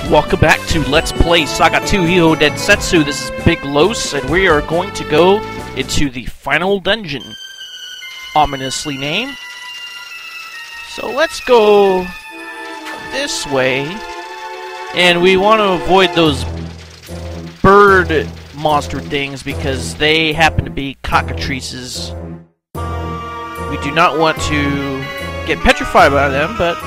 Welcome back to Let's Play SaGa 2 Hihou Densetsu. This is Big Los, and we are going to go into the final dungeon. Ominously named. So let's go this way. And we want to avoid those bird monster things because they happen to be cockatrices. We do not want to get petrified by them, but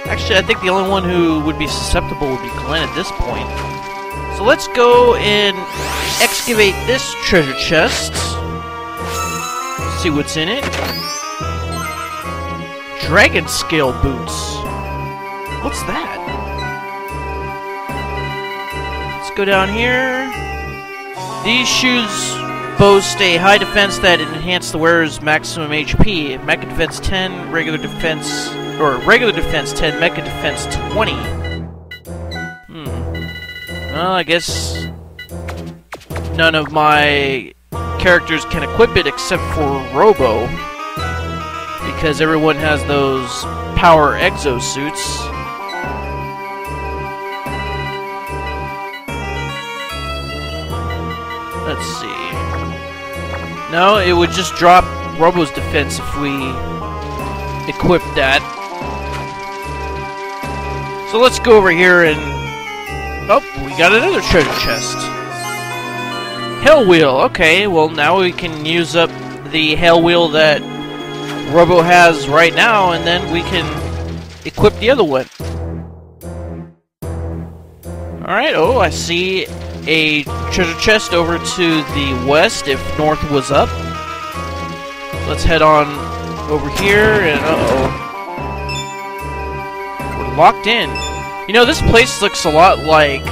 actually I think the only one who would be susceptible would be Glenn at this point. So let's go and excavate this treasure chest. See what's in it. Dragon scale boots. What's that? Let's go down here. These shoes boast a high defense that enhance the wearer's maximum HP. Mecha defense 10, regular defense 10, mecha defense 20. Well, I guess none of my characters can equip it except for Robo, because everyone has those power exosuits. Let's see. No, it would just drop Robo's defense if we equip that. So let's go over here and... oh, we got another treasure chest. Hell Wheel. Okay, well now we can use up the Hell Wheel that Robo has right now, and then we can equip the other one. Alright, oh, I see a treasure chest over to the west if north was up. Let's head on over here, and uh-oh. We're locked in. You know, this place looks a lot like...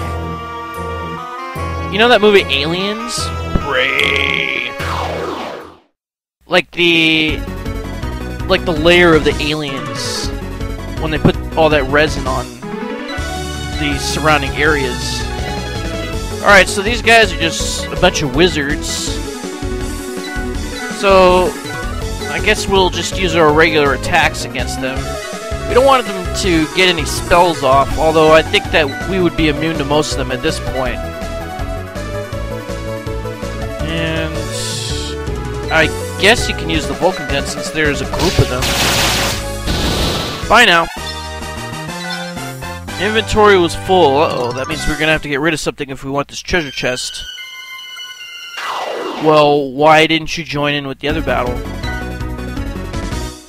you know that movie Aliens? Prey. Like the layer of the aliens when they put all that resin on the surrounding areas. Alright, so these guys are just a bunch of wizards. So I guess we'll just use our regular attacks against them. We don't want them to get any spells off, although I think that we would be immune to most of them at this point. And I guess you can use the Vulcan Den since there's a group of them. Bye now. Inventory was full. Uh-oh, that means we're gonna have to get rid of something if we want this treasure chest. Well, why didn't you join in with the other battle?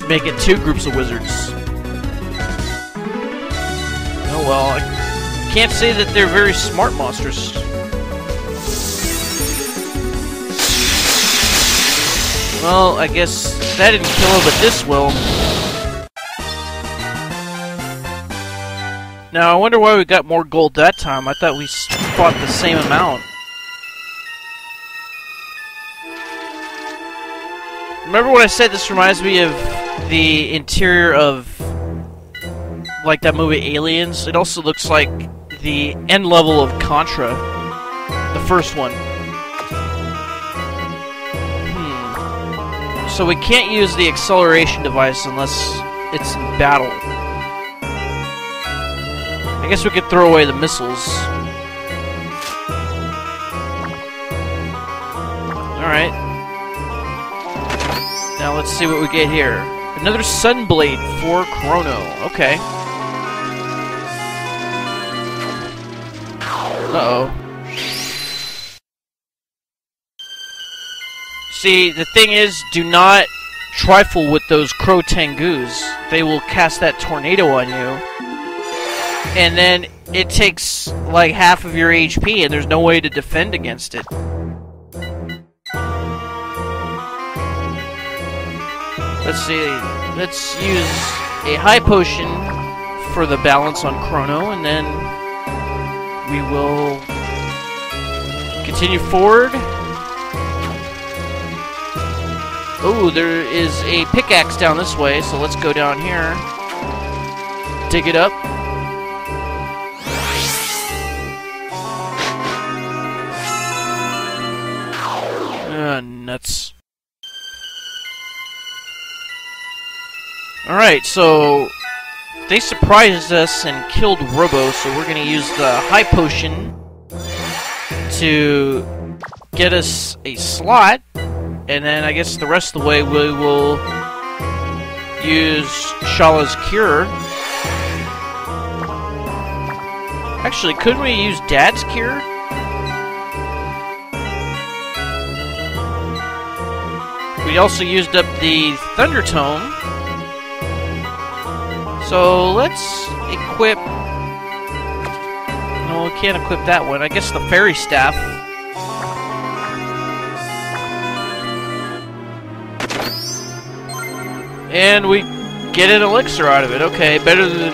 Make it 2 groups of wizards. Oh well, I can't say that they're very smart monsters. Well, I guess that didn't kill him, but this will. Now, I wonder why we got more gold that time. I thought we fought the same amount. Remember when I said this reminds me of the interior of, like, that movie Aliens? It also looks like the end level of Contra, the first one. So we can't use the acceleration device unless it's in battle. I guess we could throw away the missiles. Alright. Now let's see what we get here. Another Sunblade for Chrono. Okay. Uh-oh. See, the thing is, do not trifle with those Crow Tengus. They will cast that tornado on you. And then it takes like half of your HP and there's no way to defend against it. Let's see, let's use a high potion for the balance on Chrono, and then we will continue forward. Oh, there is a pickaxe down this way, so let's go down here. Dig it up. Nuts. Alright, so they surprised us and killed Robo, so we're gonna use the high potion to get us a slot, and then I guess the rest of the way we will use Shala's cure. Actually, couldn't we use Dad's cure? We also used up the Thunder Tome. So let's equip... No, we can't equip that one. I guess the Fairy Staff. And we get an elixir out of it. Okay, better than,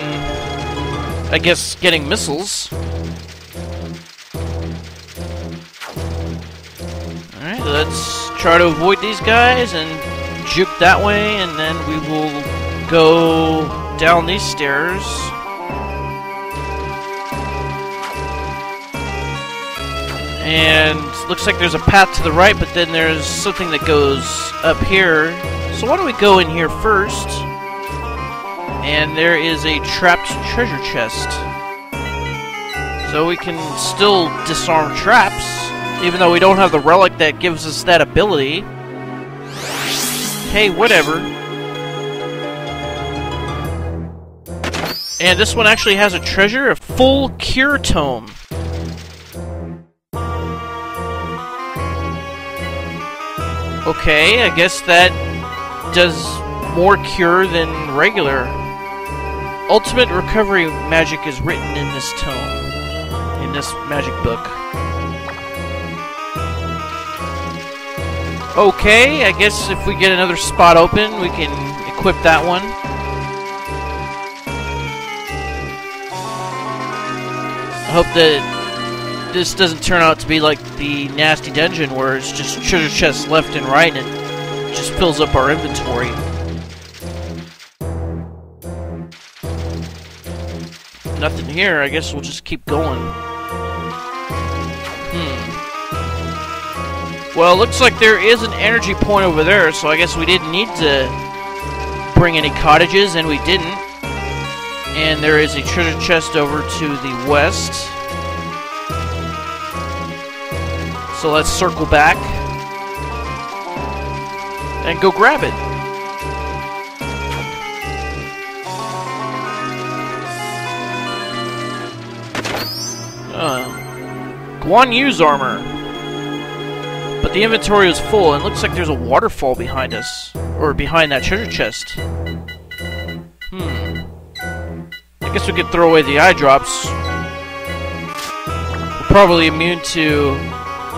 I guess, getting missiles. Alright, let's try to avoid these guys and juke that way, and then we will go down these stairs. And looks like there's a path to the right, but then there's something that goes up here. So why don't we go in here first? And there is a trapped treasure chest. So we can still disarm traps, even though we don't have the relic that gives us that ability. Hey, whatever. And this one actually has a treasure, a full cure tome. Okay, I guess that does more cure than regular. Ultimate recovery magic is written in this tome, in this magic book. Okay, I guess if we get another spot open, we can equip that one. I hope that this doesn't turn out to be like the nasty dungeon where it's just treasure chests left and right and it just fills up our inventory. Nothing here, I guess we'll just keep going. Well, it looks like there is an energy point over there, so I guess we didn't need to bring any cottages, and we didn't. And there is a treasure chest over to the west. So let's circle back and go grab it. Guan Yu's armor. But the inventory is full, and it looks like there's a waterfall behind us. Or behind that treasure chest. I guess we could throw away the eye drops. We're probably immune to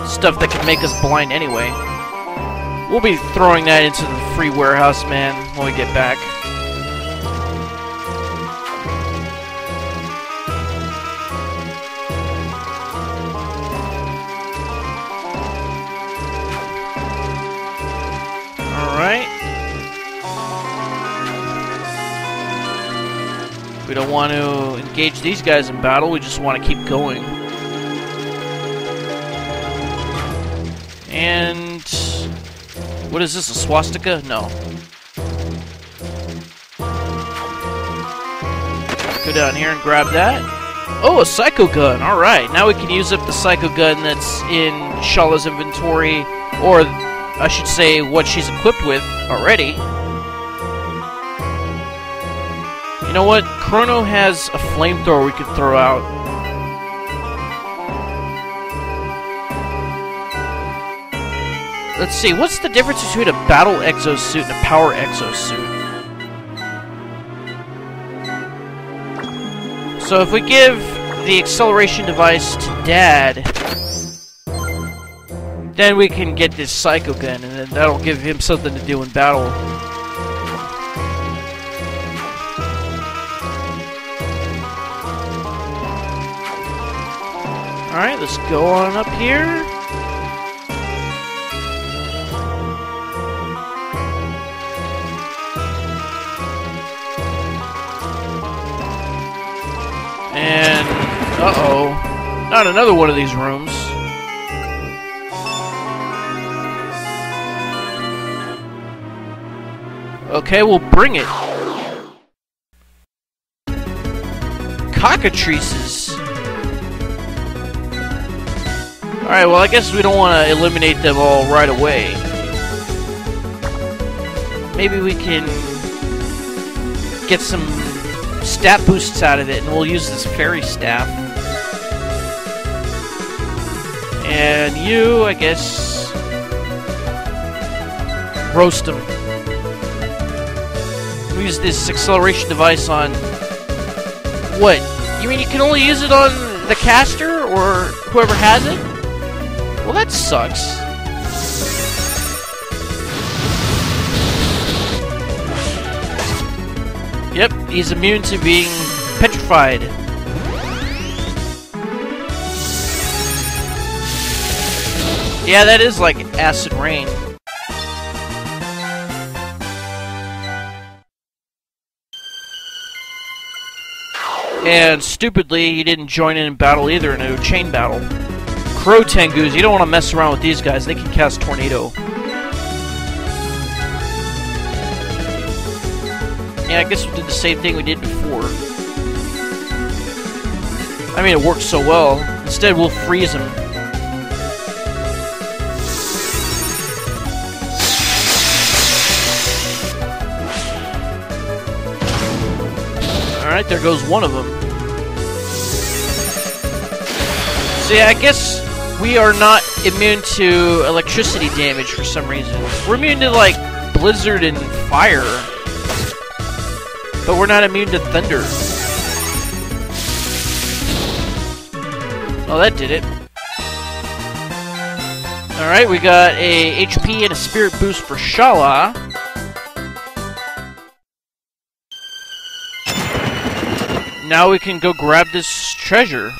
stuff that can make us blind anyway. We'll be throwing that into the free warehouse, man, when we get back. Alright. We don't want to engage these guys in battle, we just want to keep going. And... what is this, a swastika? No. Go down here and grab that. Oh, a psycho gun! Alright, now we can use up the psycho gun that's in Shala's inventory, or I should say what she's equipped with already. You know what? Chrono has a flamethrower we could throw out. Let's see, what's the difference between a battle exosuit and a power exosuit? So if we give the acceleration device to Dad, then we can get this psycho gun, and then that'll give him something to do in battle. Alright, let's go on up here. And, uh-oh, not another one of these rooms. Okay, we'll bring it. cockatrices. Alright, well I guess we don't want to eliminate them all right away. Maybe we can get some stat boosts out of it, and we'll use this fairy staff. And you, I guess, roast them. We'll use this acceleration device on... What? You mean you can only use it on the caster, or whoever has it? Well, that sucks. Yep, he's immune to being petrified. Yeah, that is like acid rain. And stupidly, he didn't join in battle either, in a chain battle. Crow Tengus, you don't want to mess around with these guys. They can cast Tornado. Yeah, I guess we'll do the same thing we did before. I mean, it worked so well. Instead, we'll freeze him. Alright, there goes one of them. So yeah, I guess we are not immune to electricity damage for some reason. We're immune to, like, blizzard and fire. But we're not immune to thunder. Oh, that did it. Alright, we got a HP and a spirit boost for Shala. Now we can go grab this treasure.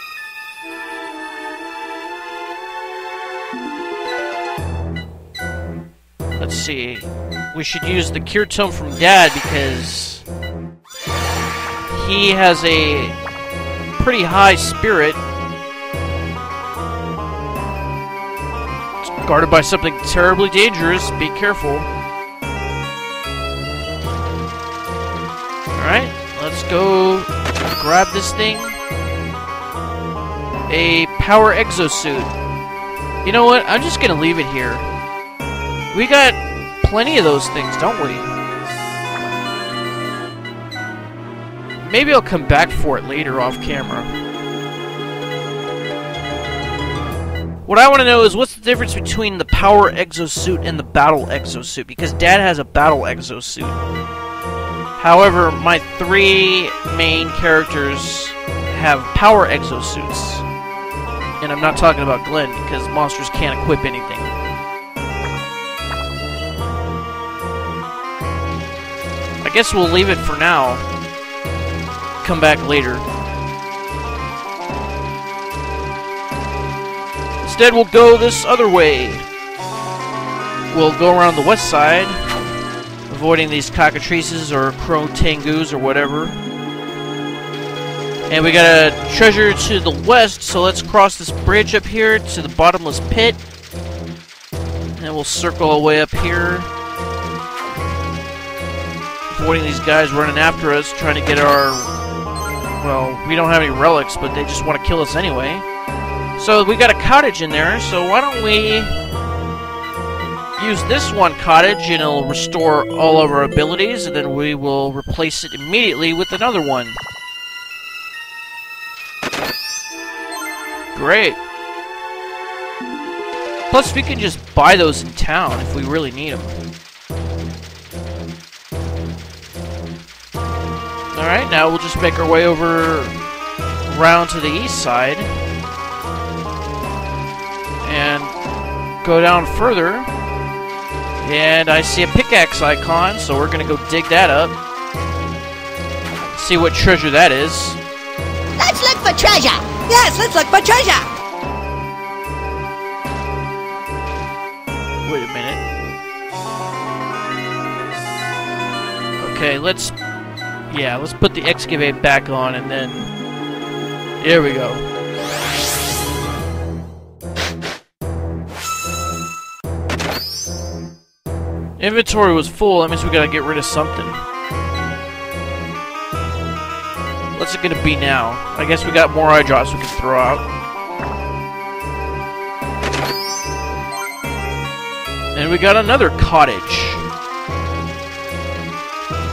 Let's see. We should use the Cure Tome from Dad because he has a pretty high spirit. It's guarded by something terribly dangerous. Be careful. Alright, let's go grab this thing. A power exosuit. You know what? I'm just gonna leave it here. We got plenty of those things, don't we? Maybe I'll come back for it later off camera. What I want to know is what's the difference between the power exosuit and the battle exosuit? Because Dad has a battle exosuit. However, my three main characters have power exosuits. And I'm not talking about Glenn, because monsters can't equip anything. I guess we'll leave it for now. Come back later. Instead, we'll go this other way. We'll go around the west side, avoiding these cockatrices or crow tengus or whatever. And we got a treasure to the west, so let's cross this bridge up here to the bottomless pit. And we'll circle our way up here, avoiding these guys running after us, trying to get our... Well, we don't have any relics, but they just want to kill us anyway. So we got a cottage in there, so why don't we use this one cottage and it'll restore all of our abilities, and then we will replace it immediately with another one. Great. Plus, we can just buy those in town if we really need them. Alright, now we'll just make our way over around to the east side and go down further. And I see a pickaxe icon, so we're gonna go dig that up. See what treasure that is. Let's look for treasure! Yes, let's look for treasure! Wait a minute. Okay, let's put the excavate back on, and then... Here we go. Inventory was full, that means we gotta get rid of something. Let's What's it gonna be now? I guess we got more eye drops we can throw out. And we got another cottage.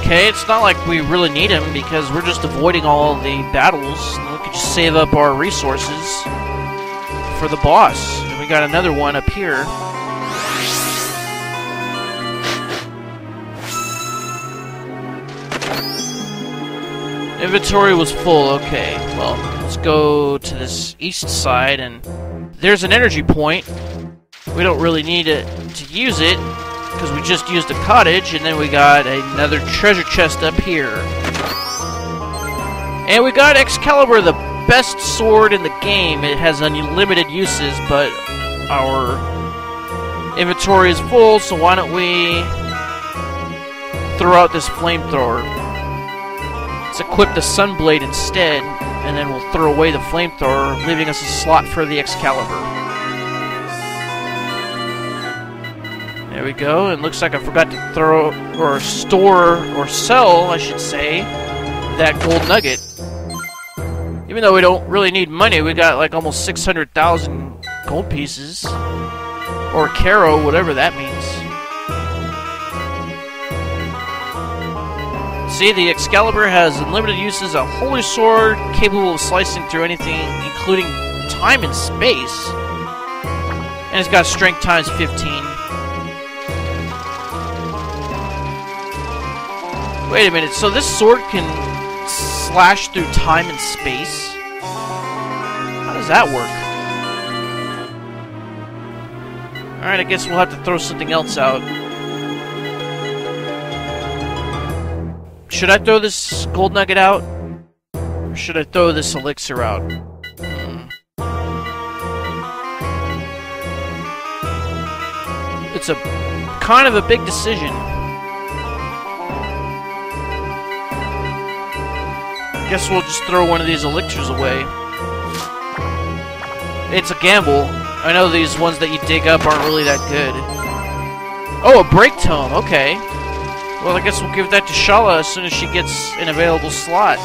Okay, it's not like we really need him because we're just avoiding all the battles. And we could just save up our resources for the boss. And we got another one up here. Inventory was full, okay. Well, let's go to this east side, and there's an energy point. We don't really need it to use it, because we just used a cottage, and then we got another treasure chest up here. And we got Excalibur, the best sword in the game. It has unlimited uses, but our inventory is full, so why don't we throw out this flamethrower? Let's equip the Sunblade instead, and then we'll throw away the flamethrower, leaving us a slot for the Excalibur. There we go, and looks like I forgot to throw, or store, or sell, I should say, that gold nugget. Even though we don't really need money, we got like almost 600,000 gold pieces. Or caro, whatever that means. See, the Excalibur has unlimited uses, a holy sword capable of slicing through anything, including time and space. And it's got strength times 15. Wait a minute, so this sword can slash through time and space? How does that work? Alright, I guess we'll have to throw something else out. Should I throw this gold nugget out? Or should I throw this elixir out? It's a kind of a big decision. Guess we'll just throw one of these elixirs away. It's a gamble. I know these ones that you dig up aren't really that good. Oh, a break tome. Okay. Well, I guess we'll give that to Shala as soon as she gets an available slot.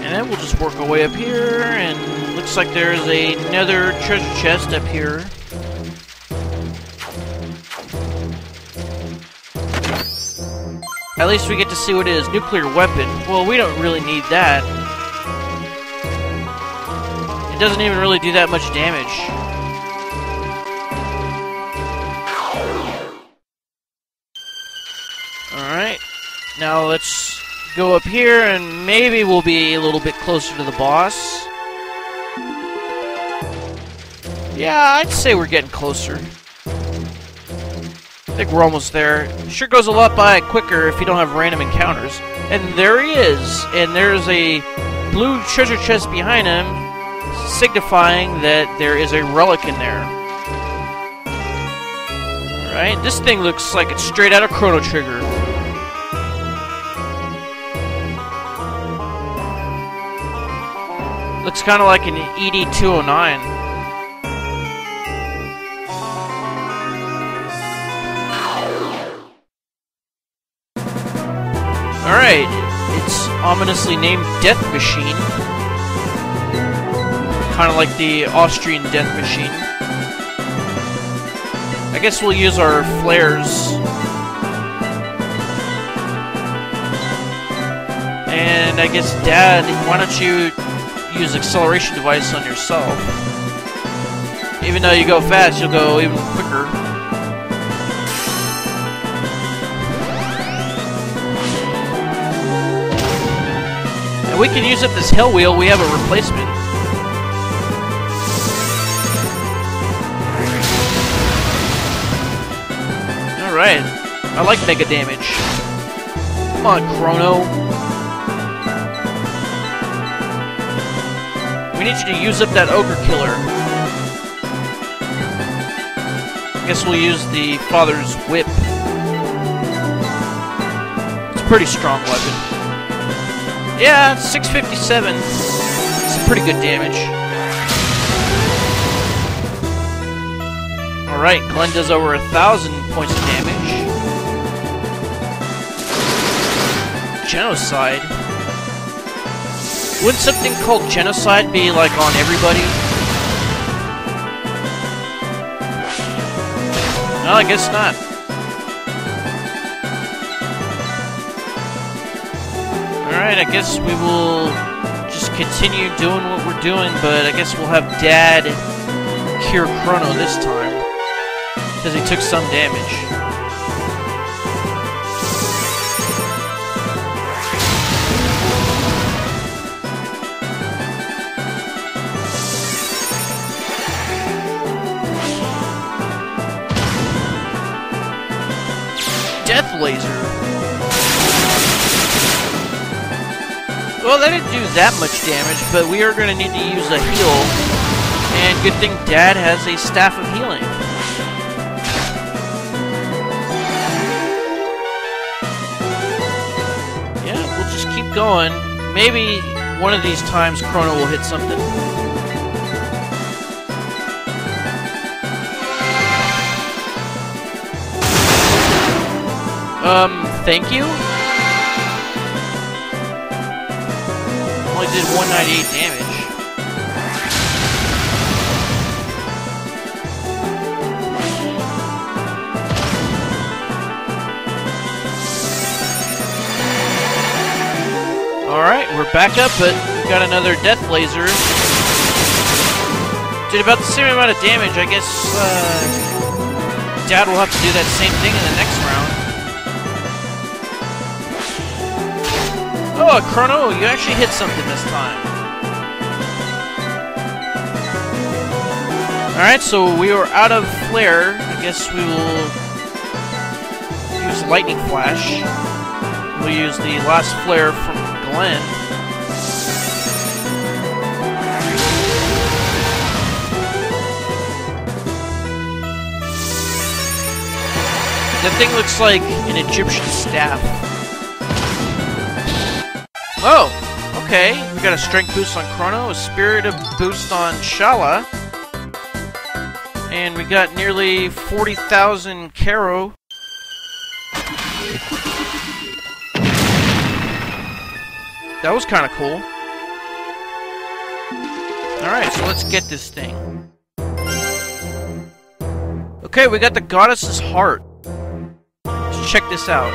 And then we'll just work our way up here, and looks like there's another treasure chest up here. At least we get to see what it is. Nuclear weapon. Well, we don't really need that. It doesn't even really do that much damage. Alright. Now let's go up here and maybe we'll be a little bit closer to the boss. Yeah, I'd say we're getting closer. I think we're almost there. Sure goes a lot by quicker if you don't have random encounters. And there he is! And there's a blue treasure chest behind him, signifying that there is a relic in there. Alright, this thing looks like it's straight out of Chrono Trigger. Looks kind of like an ED-209. Alright, it's ominously named Death Machine. Kind of like the Austrian Death Machine. I guess we'll use our flares. And I guess, Dad, why don't you use acceleration device on yourself? Even though you go fast, you'll go even quicker. And we can use up this hell wheel. We have a replacement. Alright. I like mega damage. Come on, Chrono. We need you to use up that ogre killer. I guess we'll use the Father's Whip. It's a pretty strong weapon. Yeah, 657. It's pretty good damage. Alright, Glenn does over 1,000 points of damage. genocide. Wouldn't something called genocide be like on everybody? No, I guess not. Alright, I guess we will just continue doing what we're doing, but I guess we'll have Dad cure Chrono this time, because he took some damage. Death laser. Well, that didn't do that much damage, but we are going to need to use a heal. And good thing Dad has a staff of healing. Yeah, we'll just keep going. Maybe one of these times Chrono will hit something. Thank you? Only did 198 damage. Alright, we're back up, but we've got another death laser. Did about the same amount of damage. I guess, Dad will have to do that same thing in the next round. Oh, Chrono, you actually hit something this time. Alright, so we are out of flare. I guess we will use lightning flash. We'll use the last flare from Glenn. That thing looks like an Egyptian staff. Oh, okay. We got a strength boost on Chrono, a spirit boost on Shala, and we got nearly 40,000 Karo. That was kind of cool. Alright, so let's get this thing. Okay, we got the Goddess's Heart. Let's check this out.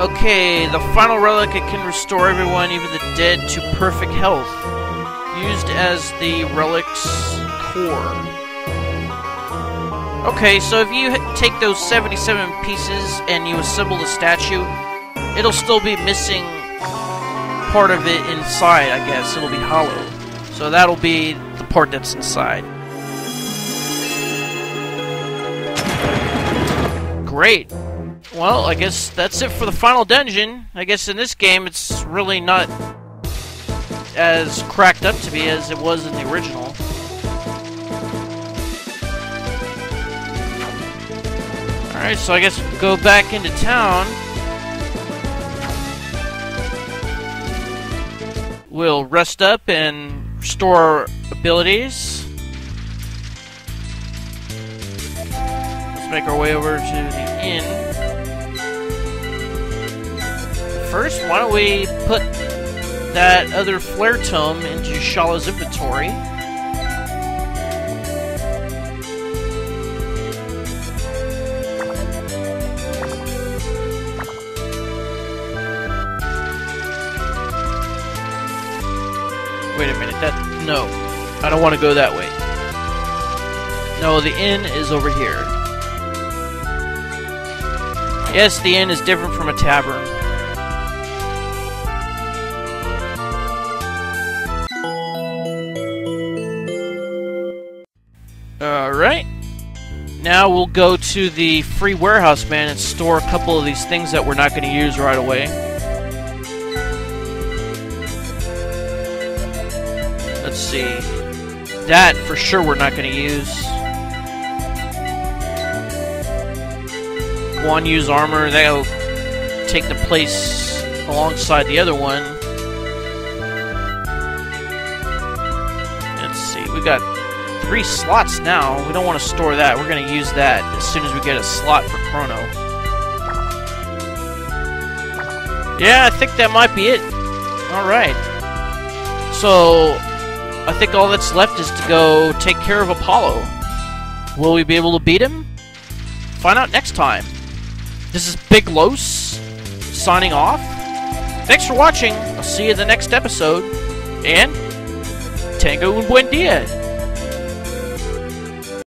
Okay, the final relic, it can restore everyone, even the dead, to perfect health. Used as the relic's core. Okay, so if you take those 77 pieces and you assemble the statue, it'll still be missing part of it inside, I guess. It'll be hollow. So that'll be the part that's inside. Great. Well, I guess that's it for the final dungeon. I guess in this game it's really not as cracked up to be as it was in the original. Alright, so I guess we'll go back into town. We'll rest up and restore our abilities. Let's make our way over to the inn. First, why don't we put that other flare tome into Shala's inventory. Wait a minute, no. I don't want to go that way. No, the inn is over here. Yes, the inn is different from a tavern. Alright. Now we'll go to the free warehouse man and store a couple of these things that we're not going to use right away. Let's see. That for sure we're not going to use. One use armor, that'll take the place alongside the other one. Let's see, we got 3 slots now. We don't want to store that. We're going to use that as soon as we get a slot for Chrono. Yeah, I think that might be it. Alright. So, I think all that's left is to go take care of Apollo. Will we be able to beat him? Find out next time. This is Big Los, signing off. Thanks for watching. I'll see you in the next episode. And Tango un buen dia.